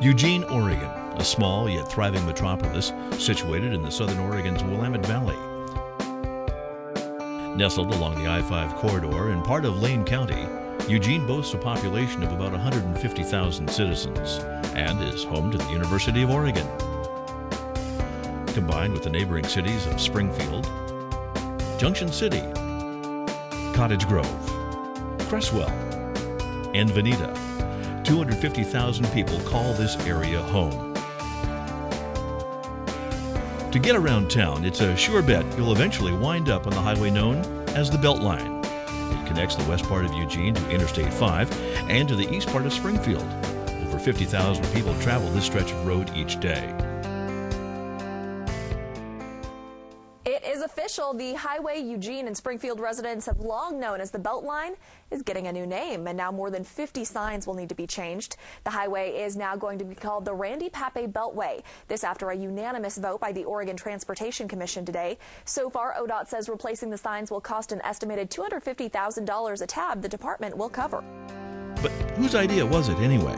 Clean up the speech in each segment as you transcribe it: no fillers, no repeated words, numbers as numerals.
Eugene, Oregon, a small yet thriving metropolis situated in the southern Oregon's Willamette Valley. Nestled along the I-5 corridor in part of Lane County, Eugene boasts a population of about 150,000 citizens and is home to the University of Oregon. Combined with the neighboring cities of Springfield, Junction City, Cottage Grove, Cresswell, and Veneta, 250,000 people call this area home. To get around town, it's a sure bet you'll eventually wind up on the highway known as the Beltline. It connects the west part of Eugene to Interstate 5 and to the east part of Springfield. Over 50,000 people travel this stretch of road each day. Official, the highway Eugene and Springfield residents have long known as the Beltline is getting a new name, and now more than 50 signs will need to be changed. The highway is now going to be called the Randy Pape Beltway. This after a unanimous vote by the Oregon Transportation Commission today. So far, ODOT says replacing the signs will cost an estimated $250,000 a tab the department will cover. But whose idea was it anyway?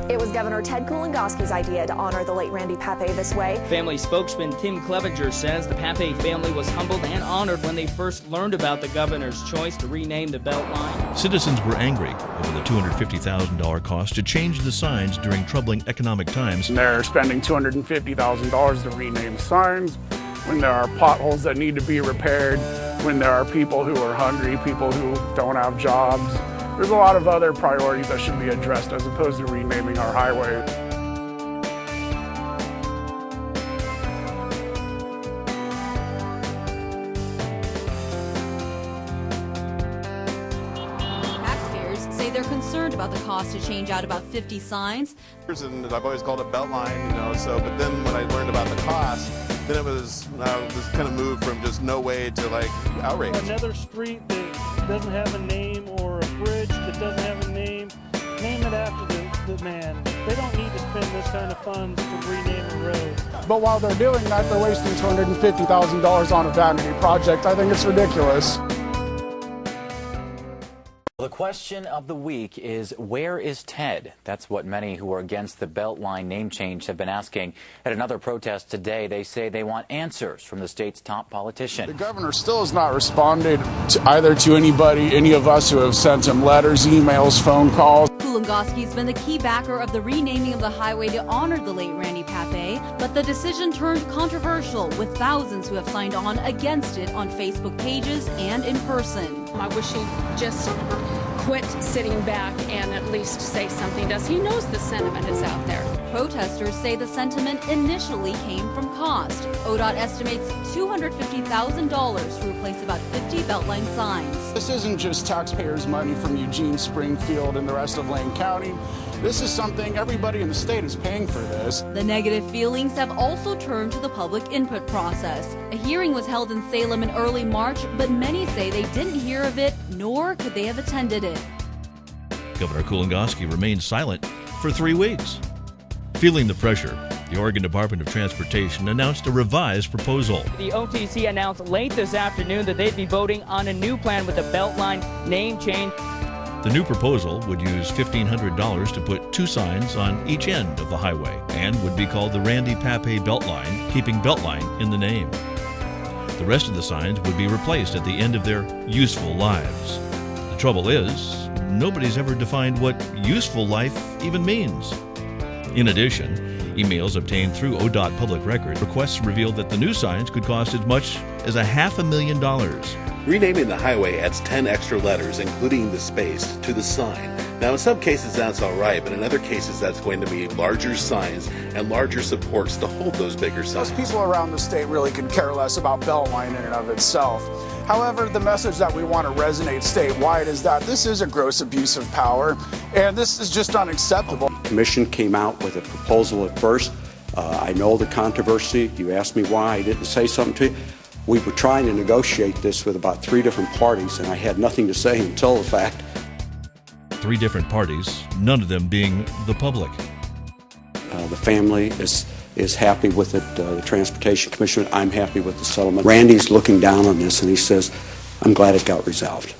It was Governor Ted Kulongoski's idea to honor the late Randy Pape this way. Family spokesman Tim Clevenger says the Pape family was humbled and honored when they first learned about the governor's choice to rename the Beltline. Citizens were angry over the $250,000 cost to change the signs during troubling economic times. They're spending $250,000 to rename signs when there are potholes that need to be repaired, when there are people who are hungry, people who don't have jobs. There's a lot of other priorities that should be addressed as opposed to renaming our highway. Taxpayers say they're concerned about the cost to change out about 50 signs. And I've always called it Beltline, but then when I learned about the cost, then it was kind of moved from just no way to like outrage. Another street that doesn't have a name or a bridge that doesn't have a name, name it after the man. They don't need to spend this kind of funds to rename a road. But while they're doing that, they're wasting $250,000 on a vanity project. I think it's ridiculous. The question of the week is, where is Ted? That's what many who are against the Beltline name change have been asking. At another protest today, they say they want answers from the state's top politician. The governor still has not responded to anybody, any of us who have sent him letters, emails, phone calls. Kulongoski's been the key backer of the renaming of the highway to honor the late Randy Pape, but the decision turned controversial with thousands who have signed on against it on Facebook pages and in person. I wish he'd just quit sitting back and at least say something. He knows the sentiment is out there. Protesters say the sentiment initially came from cost. ODOT estimates $250,000 to replace about 50 Beltline signs. This isn't just taxpayers' money from Eugene, Springfield, and the rest of Lane County. This is something everybody in the state is paying for this. The negative feelings have also turned to the public input process. A hearing was held in Salem in early March, but many say they didn't hear of it, nor could they have attended it. Governor Kulongoski remained silent for 3 weeks. Feeling the pressure, the Oregon Department of Transportation announced a revised proposal. The OTC announced late this afternoon that they'd be voting on a new plan with the Beltline name change. The new proposal would use $1,500 to put 2 signs on each end of the highway and would be called the Randy Pape Beltline, keeping Beltline in the name. The rest of the signs would be replaced at the end of their useful lives. The trouble is, nobody's ever defined what useful life even means. In addition, emails obtained through ODOT Public Record requests revealed that the new signs could cost as much as $500,000. Renaming the highway adds 10 extra letters, including the space, to the sign. Now, in some cases that's all right, but in other cases that's going to be larger signs and larger supports to hold those bigger signs. Most people around the state really could care less about Beltline in and of itself. However, the message that we want to resonate statewide is that this is a gross abuse of power, and this is just unacceptable. The commission came out with a proposal at first. I know the controversy. You asked me why I didn't say something to you. We were trying to negotiate this with about 3 different parties, and I had nothing to say until the fact. 3 different parties, none of them being the public. The family is happy with it. The Transportation Commission, I'm happy with the settlement. Randy's looking down on this, and he says, I'm glad it got resolved.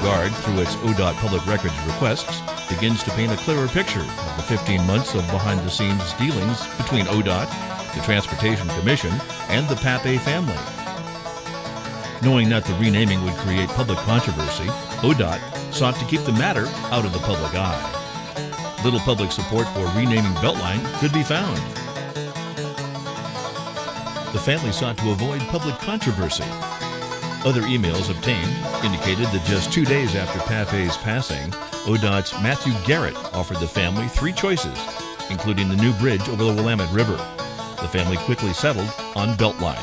Guard, through its ODOT public records requests, begins to paint a clearer picture of the 15 months of behind-the-scenes dealings between ODOT, the Transportation Commission, and the Pape family. Knowing that the renaming would create public controversy, ODOT sought to keep the matter out of the public eye. Little public support for renaming Beltline could be found. The family sought to avoid public controversy. Other emails obtained indicated that just 2 days after Pape's passing, ODOT's Matthew Garrett offered the family 3 choices, including the new bridge over the Willamette River. The family quickly settled on Beltline.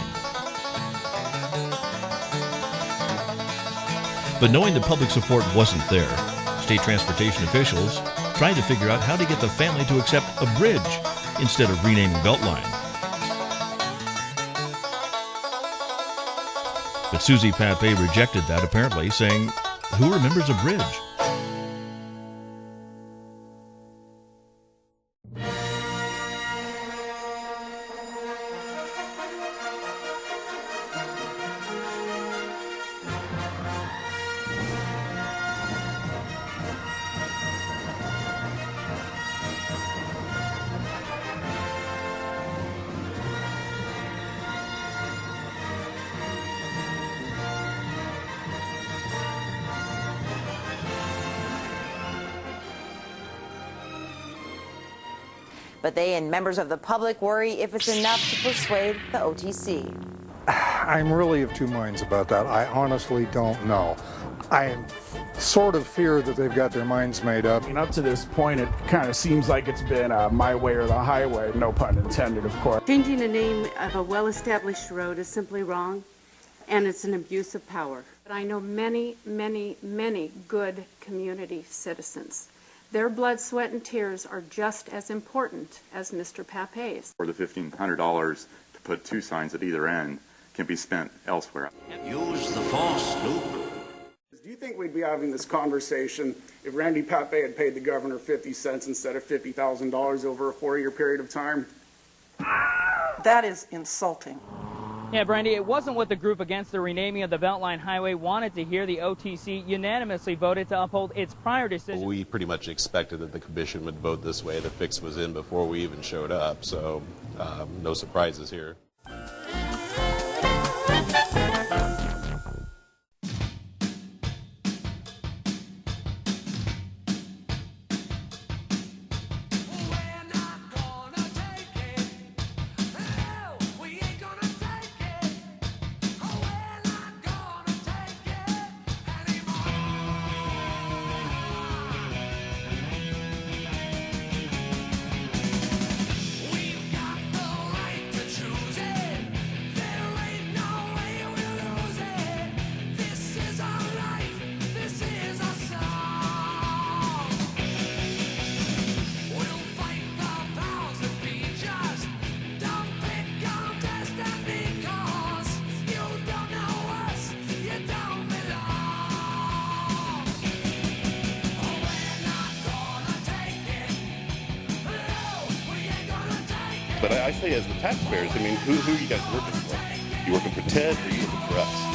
But knowing the public support wasn't there, state transportation officials tried to figure out how to get the family to accept a bridge instead of renaming Beltline. But Susie Pape rejected that, apparently, saying, "Who remembers a bridge?" But they and members of the public worry if it's enough to persuade the OTC. I'm really of two minds about that. I honestly don't know. I sort of fear that they've got their minds made up. Up to this point, it kind of seems like it's been my way or the highway, no pun intended, of course. Changing the name of a well-established road is simply wrong, and it's an abuse of power. But I know many, many, many good community citizens. Their blood, sweat, and tears are just as important as Mr. Pape's. For the $1,500 to put 2 signs at either end can be spent elsewhere. Use the force, Luke. Do you think we'd be having this conversation if Randy Pape had paid the governor 50 cents instead of $50,000 over a 4-year period of time? That is insulting. Yeah, Brandy, it wasn't what the group against the renaming of the Beltline Highway wanted to hear. The OTC unanimously voted to uphold its prior decision. We pretty much expected that the commission would vote this way. The fix was in before we even showed up, so no surprises here. But I say, as the taxpayers, I mean, who are you guys working for? You working for Ted, or are you working for us?